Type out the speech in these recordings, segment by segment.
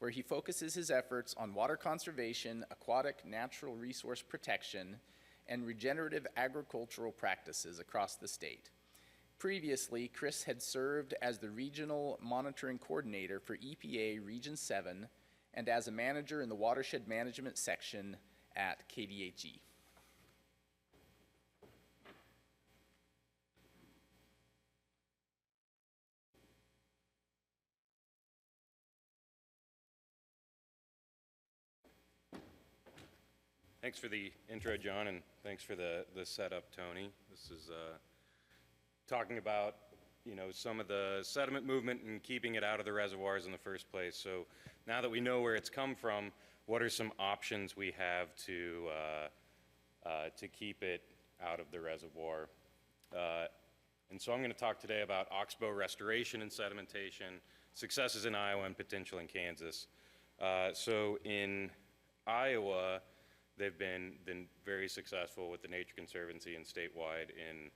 where he focuses his efforts on water conservation, aquatic natural resource protection, and regenerative agricultural practices across the state. Previously, Chris had served as the Regional Monitoring Coordinator for EPA Region 7 and as a manager in the Watershed Management Section at KDHE. Thanks for the intro, John, and thanks for the setup, Tony. This is talking about, some of the sediment movement and keeping it out of the reservoirs in the first place. So now that we know where it's come from, what are some options we have to keep it out of the reservoir? And so I'm going to talk today about Oxbow restoration and sedimentation, successes in Iowa and potential in Kansas. So in Iowa, they've been very successful with the Nature Conservancy and statewide in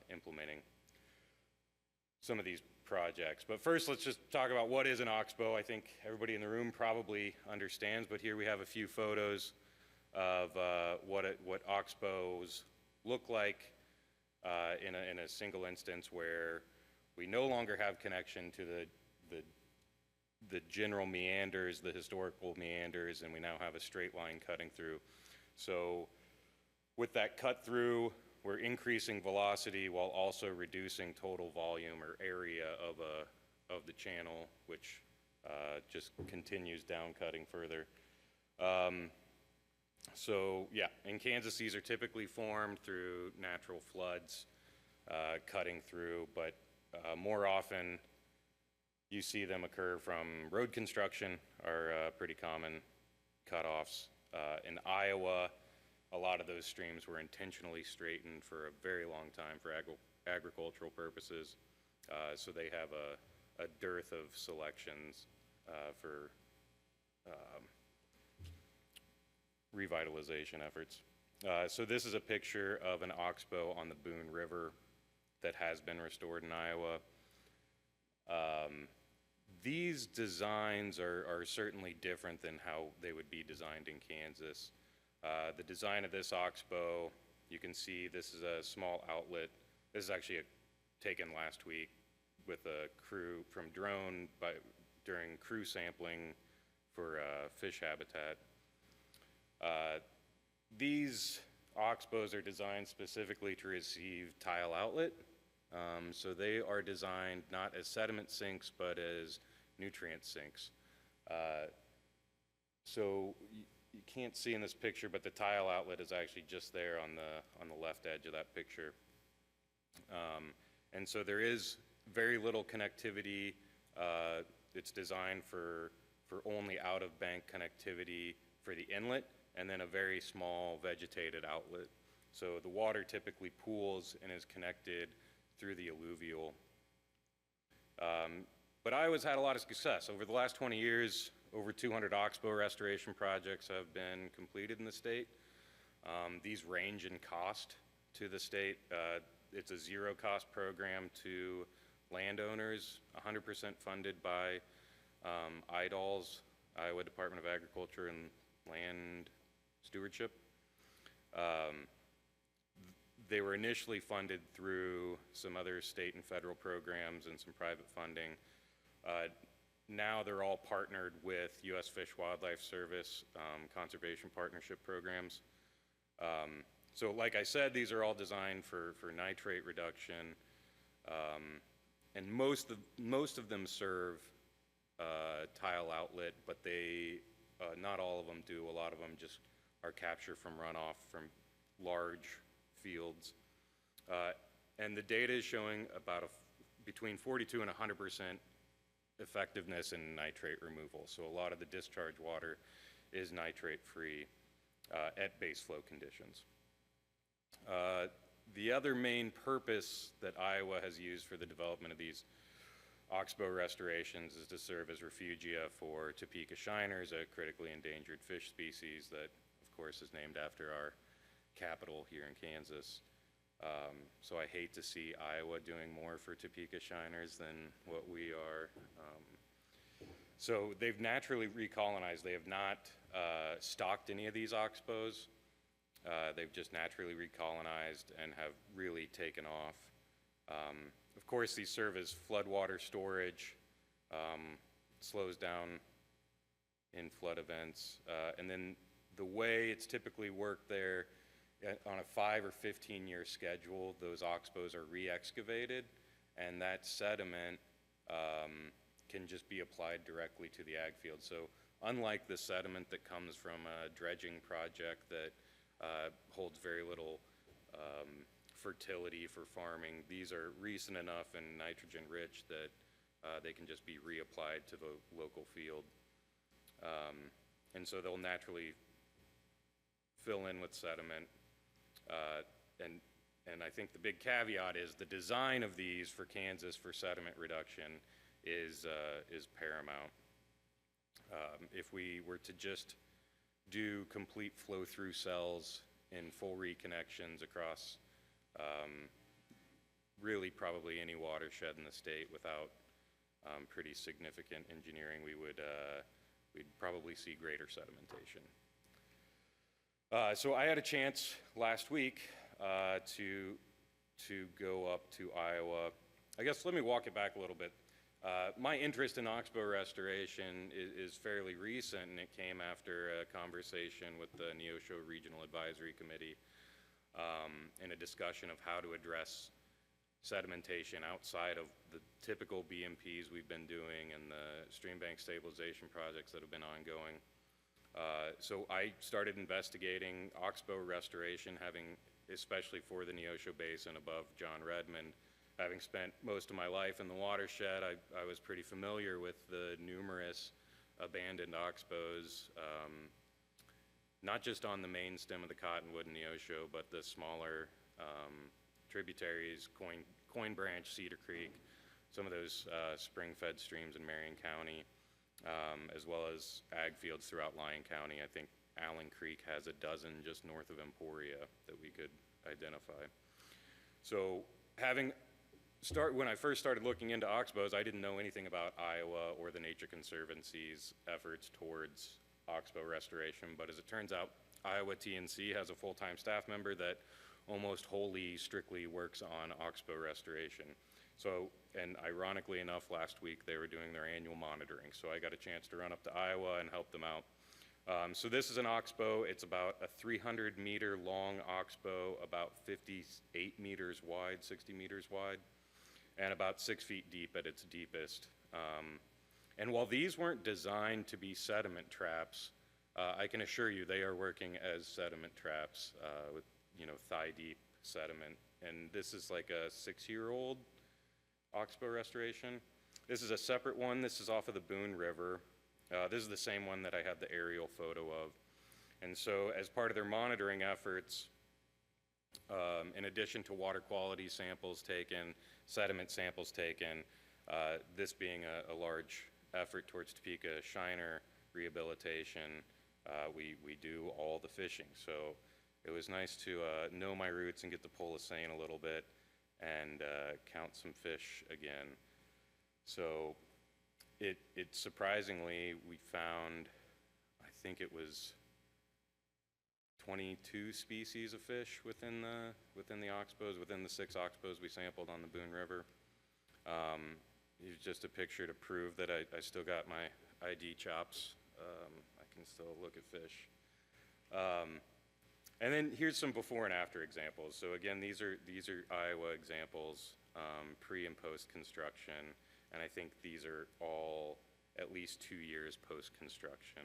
implementing some of these projects. But first, let's just talk about what is an Oxbow. I think everybody in the room probably understands, but here we have a few photos of what Oxbows look like in a single instance where we no longer have connection to the general meanders, the historical meanders, and we now have a straight line cutting through. So with that cut through, we're increasing velocity while also reducing total volume or area of the channel, which just continues down cutting further. So yeah, in Kansas, these are typically formed through natural floods cutting through, but more often, you see them occur from road construction, are pretty common cutoffs. In Iowa, a lot of those streams were intentionally straightened for a very long time for agricultural purposes. So they have a dearth of selections for revitalization efforts. So this is a picture of an Oxbow on the Boone River that has been restored in Iowa. These designs are certainly different than how they would be designed in Kansas. The design of this Oxbow, you can see this is a small outlet. This is actually taken last week with a crew from drone during crew sampling for fish habitat. These Oxbows are designed specifically to receive tile outlet. So they are designed not as sediment sinks, but as nutrient sinks. So you can't see in this picture, but the tile outlet is actually just there on the left edge of that picture. And so there is very little connectivity. It's designed for only out-of-bank connectivity for the inlet, and then a very small vegetated outlet. So the water typically pools and is connected through the alluvial. But Iowa's had a lot of success. Over the last 20 years, over 200 Oxbow restoration projects have been completed in the state. These range in cost to the state. It's a zero-cost program to landowners, 100% funded by IDALS, Iowa Department of Agriculture and Land Stewardship. They were initially funded through some other state and federal programs and some private funding. Now they're all partnered with U.S. Fish Wildlife Service conservation partnership programs. So like I said, these are all designed for nitrate reduction, and most of them serve tile outlet, but not all of them do. A lot of them just are capture from runoff from large fields. And the data is showing about between 42 and 100% effectiveness in nitrate removal. So a lot of the discharge water is nitrate free at base flow conditions. The other main purpose that Iowa has used for the development of these Oxbow restorations is to serve as refugia for Topeka shiners, a critically endangered fish species that, of course, is named after our capital here in Kansas. So I hate to see Iowa doing more for Topeka shiners than what we are. So they've naturally recolonized. They have not stocked any of these oxbows. They've just naturally recolonized and have really taken off. Of course, these serve as floodwater storage, slows down in flood events. And then the way it's typically worked there, on a 5 or 15-year schedule, those oxbows are re-excavated, and that sediment can just be applied directly to the ag field. So unlike the sediment that comes from a dredging project that holds very little fertility for farming, these are recent enough and nitrogen rich that they can just be reapplied to the local field. And so they'll naturally fill in with sediment. And I think the big caveat is the design of these for Kansas for sediment reduction is paramount. If we were to just do complete flow-through cells in full reconnections across really probably any watershed in the state without pretty significant engineering, we'd probably see greater sedimentation. So I had a chance last week to go up to Iowa. I guess let me walk it back a little bit. My interest in Oxbow restoration is fairly recent, and it came after a conversation with the Neosho Regional Advisory Committee and a discussion of how to address sedimentation outside of the typical BMPs we've been doing and the stream bank stabilization projects that have been ongoing. So I started investigating Oxbow restoration, especially for the Neosho Basin above John Redmond. Having spent most of my life in the watershed, I was pretty familiar with the numerous abandoned oxbows, not just on the main stem of the Cottonwood and Neosho, but the smaller tributaries, Coin Branch, Cedar Creek, some of those spring-fed streams in Marion County, as well as ag fields throughout Lyon County. I think Allen Creek has a dozen just north of Emporia that we could identify. So when I first started looking into oxbows, I didn't know anything about Iowa or the Nature Conservancy's efforts towards oxbow restoration, but as it turns out, Iowa TNC has a full-time staff member that almost wholly strictly works on oxbow restoration. So, and ironically enough, last week they were doing their annual monitoring, so I got a chance to run up to Iowa and help them out. So this is an oxbow. It's about a 300-meter long oxbow, about 58 meters wide, 60 meters wide, and about 6 feet deep at its deepest. And while these weren't designed to be sediment traps, I can assure you they are working as sediment traps with, thigh-deep sediment. And this is like a 6-year-old oxbow restoration. This is a separate one. This is off of the Boone River. This is the same one that I had the aerial photo of. And so as part of their monitoring efforts, in addition to water quality samples taken, sediment samples taken, this being a large effort towards Topeka Shiner rehabilitation, we do all the fishing. So it was nice to know my roots and get to pull a seine a little bit and count some fish again. So it surprisingly, we found, I think it was 22 species of fish within the oxbows, within the 6 oxbows we sampled on the Boone River. Here's just a picture to prove that I still got my ID chops. I can still look at fish. And then here's some before and after examples. So again, these are Iowa examples, pre and post construction, and I think these are all at least 2 years post construction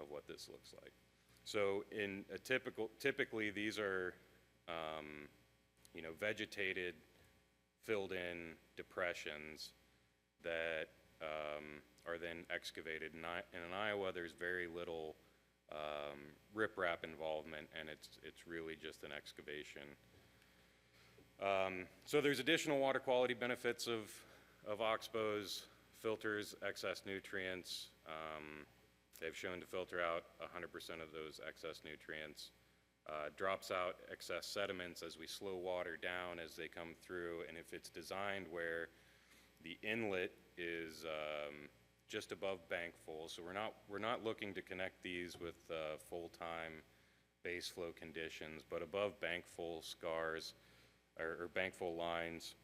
of what this looks like. So in a typically these are, vegetated, filled in depressions that are then excavated. In Iowa, there's very little riprap involvement, and it's really just an excavation. So there's additional water quality benefits of oxbows, filters excess nutrients. They've shown to filter out 100% of those excess nutrients, drops out excess sediments as we slow water down as they come through, and if it's designed where the inlet is just above bank full. So we're not looking to connect these with full-time base flow conditions, but above bank full scars or bank full lines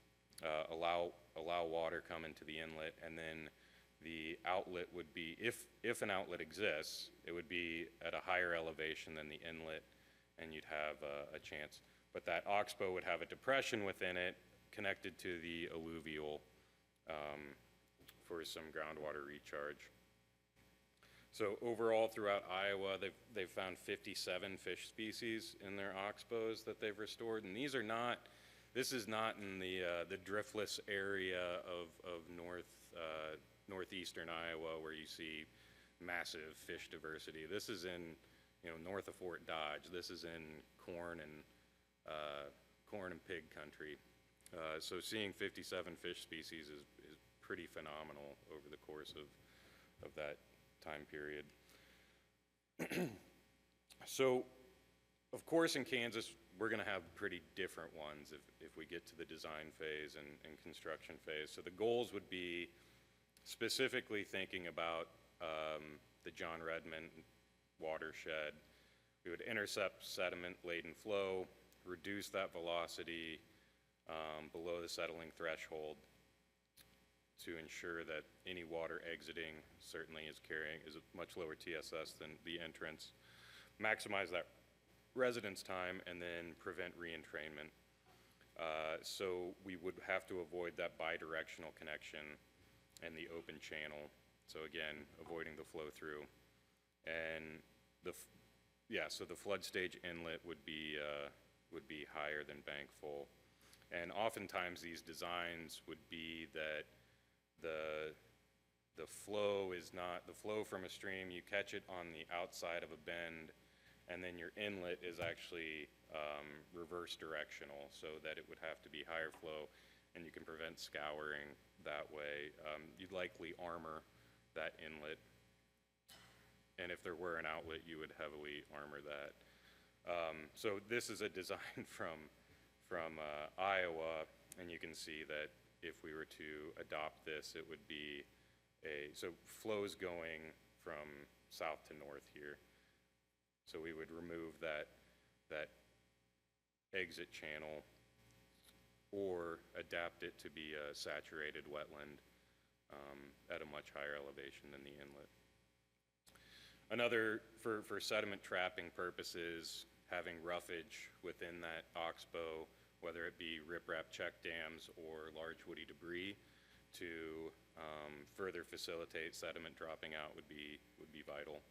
allow water come into the inlet, and then the outlet would be, if an outlet exists, it would be at a higher elevation than the inlet, and you'd have a chance. But that Oxbow would have a depression within it connected to the alluvial for some groundwater recharge. So overall throughout Iowa, they've found 57 fish species in their Oxbows that they've restored, and this is not in the driftless area of northeastern Iowa where you see massive fish diversity. This is in, north of Fort Dodge. This is in corn and pig country. So seeing 57 fish species is pretty phenomenal over the course of that time period. So, of course, in Kansas, we're going to have pretty different ones if we get to the design phase and construction phase. So the goals would be specifically thinking about the John Redmond watershed. We would intercept sediment-laden flow, reduce that velocity below the settling threshold to ensure that any water exiting certainly is a much lower TSS than the entrance, maximize that residence time, and then prevent re-entrainment. So we would have to avoid that bidirectional connection and the open channel. So again, avoiding the flow through. And so the flood stage inlet would be higher than bank full. And oftentimes these designs would be that the flow is not, the flow from a stream, you catch it on the outside of a bend, and then your inlet is actually reverse directional, so that it would have to be higher flow, and you can prevent scouring that way. You'd likely armor that inlet, and if there were an outlet, you would heavily armor that. So this is a design from Iowa, and you can see that if we were to adopt this, it would be so flows going from south to north here. So we would remove that exit channel or adapt it to be a saturated wetland at a much higher elevation than the inlet. Another, for sediment trapping purposes, having roughage within that Oxbow, whether it be riprap check dams or large woody debris, to further facilitate sediment dropping out would be vital.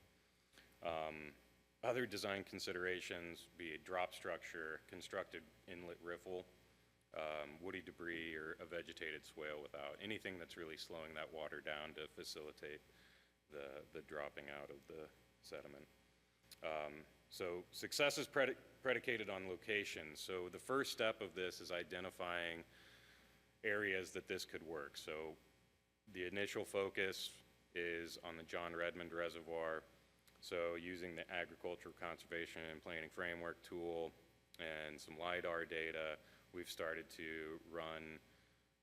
Other design considerations be a drop structure, constructed inlet riffle, woody debris, or a vegetated swale without anything that's really slowing that water down to facilitate the dropping out of the sediment. So success is predicated on location. So the first step of this is identifying areas that this could work. So the initial focus is on the John Redmond Reservoir. So using the Agricultural Conservation and Planning Framework tool and some LIDAR data, we've started to run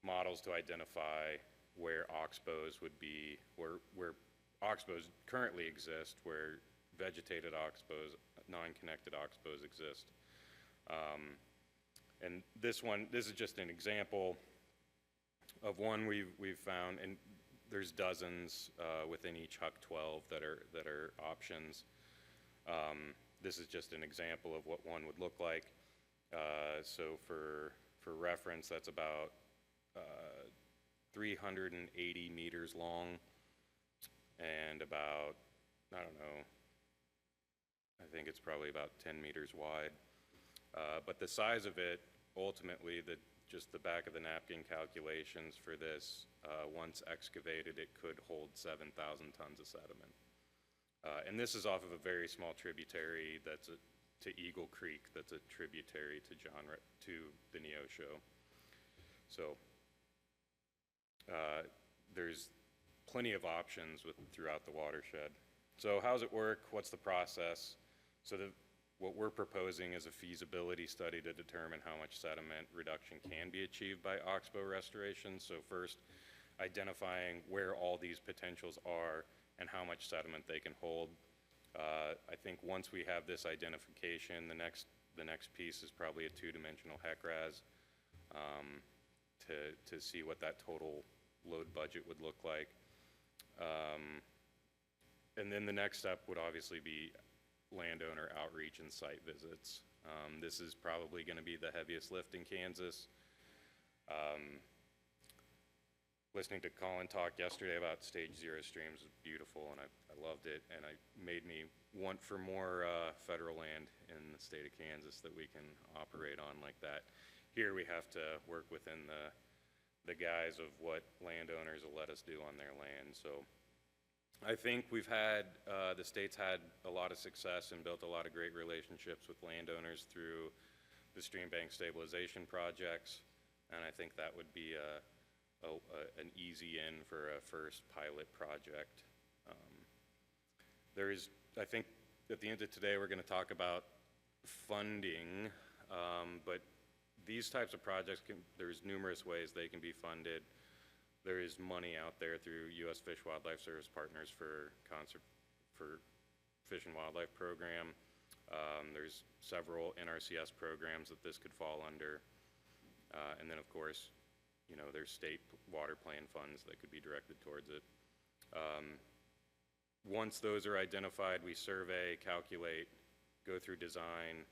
models to identify where Oxbows would be, where Oxbows currently exist, where vegetated Oxbows, non-connected Oxbows exist. And this is just an example of one we've found, and there's dozens within each Huck 12 that are options. This is just an example of what one would look like. So for reference, that's about 380 meters long and about, I don't know, I think it's probably about 10 meters wide. But the size of it, ultimately, just the back of the napkin calculations for this, once excavated, it could hold 7,000 tons of sediment. And this is off of a very small tributary that's to Eagle Creek, that's a tributary to the Neosho. So there's plenty of options throughout the watershed. So how does it work? What's the process? So what we're proposing is a feasibility study to determine how much sediment reduction can be achieved by Oxbow restoration. So first, identifying where all these potentials are and how much sediment they can hold. I think once we have this identification, the next piece is probably a two-dimensional HEC-RAS to see what that total load budget would look like. And then the next step would obviously be landowner outreach and site visits. This is probably going to be the heaviest lift in Kansas. Listening to Colin talk yesterday about Stage 0 streams was beautiful, and I loved it, and it made me want for more federal land in the state of Kansas that we can operate on like that. Here we have to work within the guise of what landowners will let us do on their land. So I think we've had, the state's had a lot of success and built a lot of great relationships with landowners through the stream bank stabilization projects, and I think that would be an easy in for a first pilot project. I think at the end of today we're going to talk about funding, but these types of projects, there's numerous ways they can be funded. There is money out there through U.S. Fish Wildlife Service Partners for Fish and Wildlife Program. There's several NRCS programs that this could fall under. And then of course, you know, there's state water plan funds that could be directed towards it. Once those are identified, we survey, calculate, go through design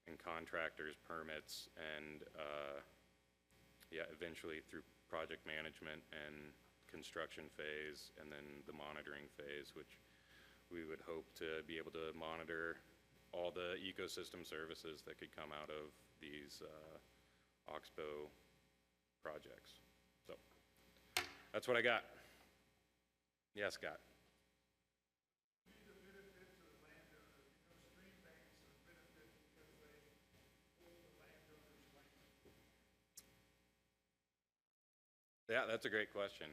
and contractors, permits, and eventually through project management and construction phase, and then the monitoring phase, which we would hope to be able to monitor all the ecosystem services that could come out of these Oxbow projects. So that's what I got. Yeah, Scott. Yeah, that's a great question.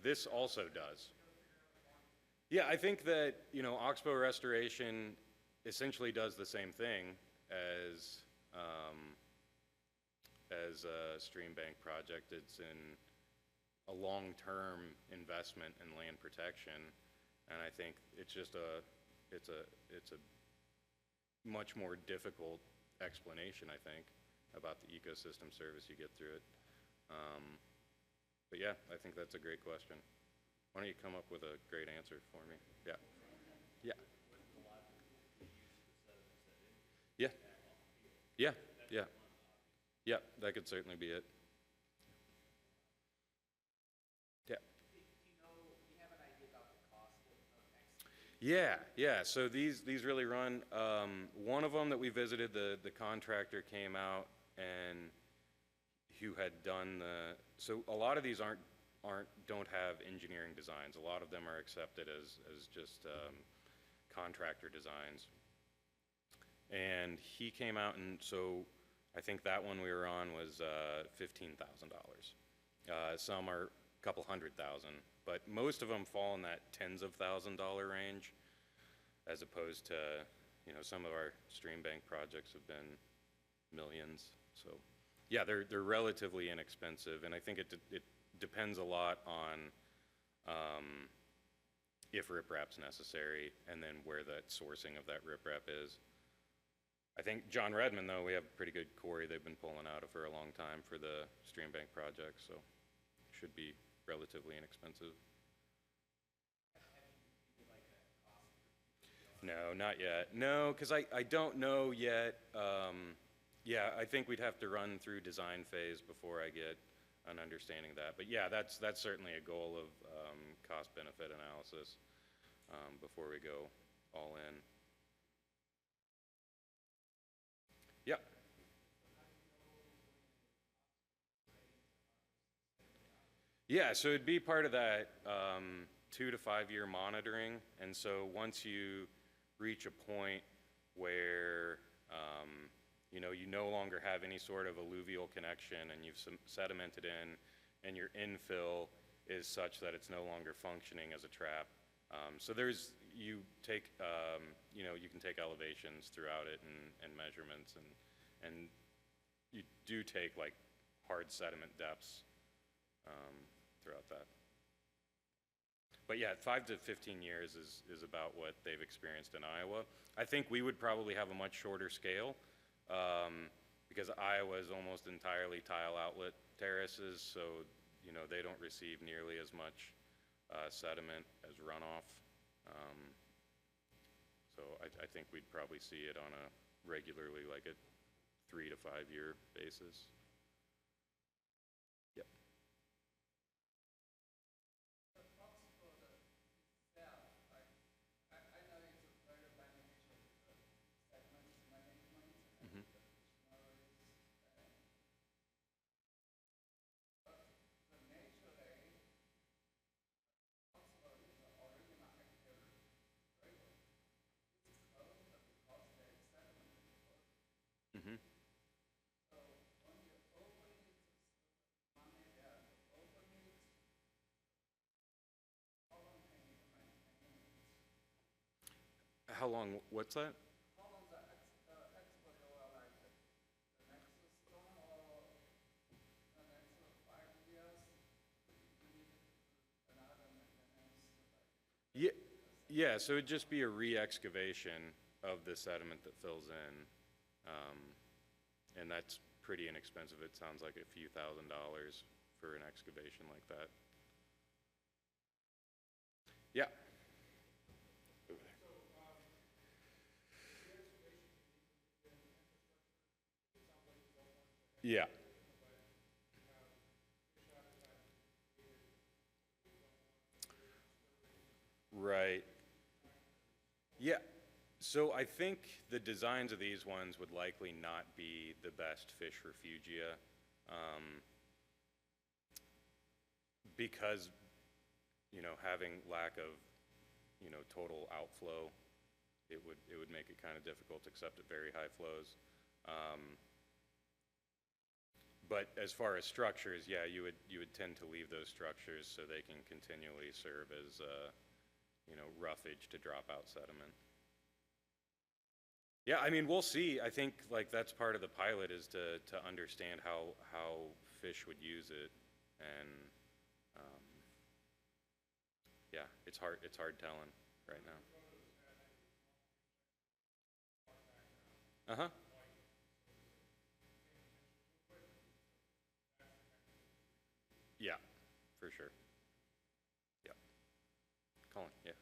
This also does. Yeah, I think that, you know, Oxbow restoration essentially does the same thing as a stream bank project. It's in a long-term investment in land protection, and I think it's just it's a much more difficult explanation, I think, about the ecosystem service you get through it. But yeah, I think that's a great question. Why don't you come up with a great answer for me? Yeah. Yeah. Yeah. Yeah. Yeah. Yeah, that could certainly be it. Yeah. Yeah. So these really run. One of them that we visited, the contractor came out and who had done so a lot of these don't have engineering designs. A lot of them are accepted as just contractor designs. And he came out, and so I think that one we were on was $15,000. Some are a couple $100,000, but most of them fall in that tens of $1,000s range, as opposed to, you know, some of our stream bank projects have been millions. So yeah, they're relatively inexpensive, and I think it depends a lot on if riprap's necessary and then where that sourcing of that riprap is. I think John Redmond, though, we have a pretty good quarry they've been pulling out of for a long time for the stream bank project, so should be relatively inexpensive. No, not yet. No, because I don't know yet. Yeah, I think we'd have to run through design phase before I get an understanding of that. But yeah, that's certainly a goal of cost-benefit analysis before we go all in. Yeah. Yeah, so it'd be part of that 2 to 5 year monitoring. And so once you reach a point where you know, you no longer have any sort of alluvial connection and you've sedimented in, and your infill is such that it's no longer functioning as a trap. So you know, you can take elevations throughout it and measurements, and you do take like hard sediment depths throughout that. But yeah, 5 to 15 years is about what they've experienced in Iowa. I think we would probably have a much shorter scale because Iowa is almost entirely tile outlet terraces, so they don't receive nearly as much sediment as runoff. So I think we'd probably see it on a regularly, like a 3 to 5 year basis. Yep. Mhm. Mhm. How long? What's that? Yeah, yeah. So it'd just be a re-excavation of the sediment that fills in, and that's pretty inexpensive. It sounds like a few $1,000s for an excavation like that. Yeah. Yeah. Right. Yeah. So I think the designs of these ones would likely not be the best fish refugia, because having lack of total outflow, it would make it kind of difficult except at very high flows. But as far as structures, yeah, you would tend to leave those structures so they can continually serve as roughage to drop out sediment. Yeah, I mean, we'll see. I think like that's part of the pilot is to understand how fish would use it, and yeah, it's hard telling right now. Uh-huh. Yeah, for sure. Yeah. Colin, yeah.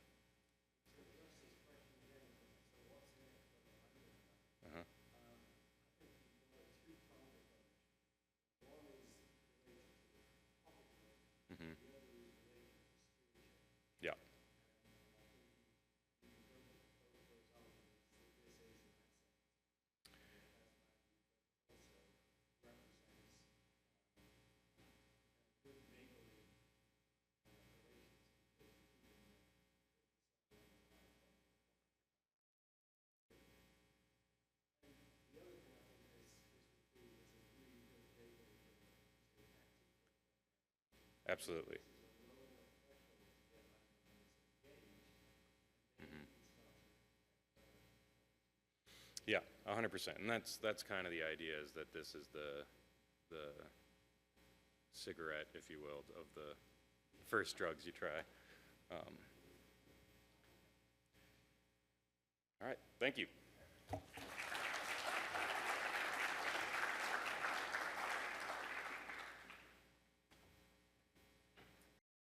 Uh-huh. Mm-hmm. Yeah. Absolutely. Mm-hmm. Yeah, 100%. And that's kind of the idea is that this is the cigarette, if you will, of the first drugs you try. Um, all right, thank you.